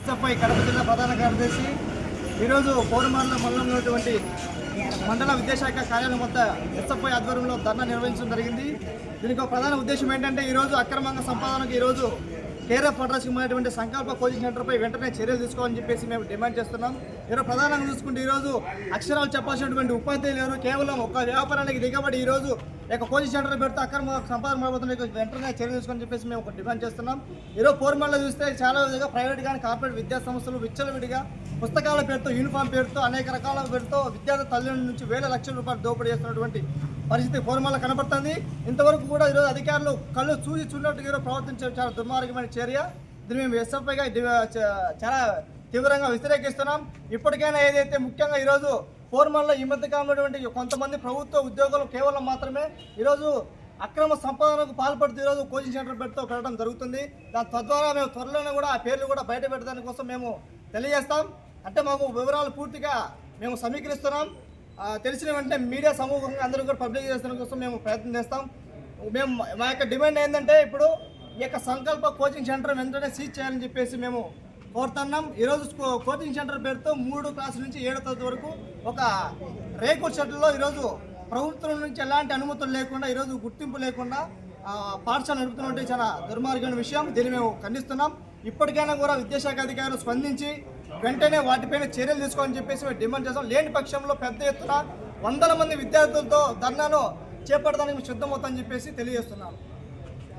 SFI Kadapa జిల్లా ప్రధాన కార్యదర్శి ఈరోజు పౌరమార్ల మండలంలో ఉన్నటువంటి మండల విద్యాశాఖ కార్యాలయం వద్ద ఎస్ఎఫ్ఐ ఆధ్వర్యంలో ధర్నా నిర్వహించడం జరిగింది. దీనికి ఒక ప్రధాన ఉద్దేశం ఏంటంటే ఈరోజు అక్రమంగా సంపాదనకు ఈరోజు కేఆర్ఎఫ్ అడ్రస్కి ఉన్నటువంటి సంకల్ప కోచింగ్ సెంటర్పై వెంటనే చర్యలు తీసుకోవాలని చెప్పేసి మేము డిమాండ్ చేస్తున్నాం. ఈరోజు ప్రధానంగా చూసుకుంటే ఈరోజు అక్షరాలు చెప్పాల్సినటువంటి ఉపాధ్యాయులు లేరు, కేవలం ఒక వ్యాపారానికి దిగబడి ఈరోజు కోచింగ్ సెంటర్ పెడితే అక్రమ సంపాదన పడిపోతున్న వెంటనే చర్యలు తీసుకోవాలని చెప్పేసి మేము ఒక డిమాండ్ చేస్తున్నాం. ఈరోజు పోర్మల్లో చూస్తే చాలా విధంగా ప్రైవేట్ కానీ కార్పొరేట్ విద్యా సంస్థలు విచ్చలవిడిగా పుస్తకాల పేరుతో, యూనిఫామ్ పేరుతో, అనేక రకాల పేరుతో విద్యార్థి తల్లిదండ్రుల నుంచి వేల లక్షల రూపాయలు దోపిడీ చేస్తున్నటువంటి పరిస్థితి పోర్మల్ల కనబడుతుంది. ఇంతవరకు కూడా ఈరోజు అధికారులు కళ్ళు చూసినట్టుగా ఈరోజు ప్రవర్తించే చాలా దుర్మార్గమైన చర్య. దీన్ని మేము ఎస్ఎఫ్ఐగా చాలా తీవ్రంగా వ్యతిరేకిస్తున్నాం. ఇప్పటికైనా ఏదైతే ముఖ్యంగా ఈరోజు పోర్మల్లో ఈ మధ్య కాలంలో కొంతమంది ప్రభుత్వ ఉద్యోగులు కేవలం మాత్రమే ఈరోజు అక్రమ సంపాదనకు పాల్పడుతూ ఈరోజు కోచింగ్ సెంటర్ పెట్టడం జరుగుతుంది. తద్వారా మేము త్వరలోనే కూడా ఆ పేర్లు కూడా బయట పెట్టడానికి కోసం మేము తెలియజేస్తాం. అంటే మాకు వివరాలు పూర్తిగా మేము సమీకరిస్తున్నాం. తెలిసిన వెంటనే మీడియా సమూహంగా అందరూ కూడా పబ్లిక్ చేసిన కోసం మేము ప్రయత్నం చేస్తాం. మేము మా యొక్క డిమాండ్ ఏంటంటే ఇప్పుడు ఈ యొక్క సంకల్ప కోచింగ్ సెంటర్ వెంటనే సీజ్ చేయాలని చెప్పేసి మేము కోరుతున్నాం. ఈరోజు కోచింగ్ సెంటర్ పేరుతో 3 క్లాసుల నుంచి 7వ తరగతి వరకు ఒక రేకుల షెడ్లో ఈరోజు ప్రభుత్వం నుంచి ఎలాంటి అనుమతులు లేకుండా ఈరోజు గుర్తింపు లేకుండా పాఠశాల నడుపుతున్నట్టు చాలా దుర్మార్గమైన విషయం. దీన్ని మేము ఖండిస్తున్నాం. ఇప్పటికైనా కూడా విద్యాశాఖ అధికారులు స్పందించి వెంటనే వాటిపైన చర్యలు తీసుకోవాలని చెప్పేసి మేము డిమాండ్ చేస్తాం. లేని పక్షంలో పెద్ద ఎత్తున వందల మంది విద్యార్థులతో ధర్నాను చేపట్టడానికి సిద్ధమవుతామని చెప్పేసి తెలియజేస్తున్నాం.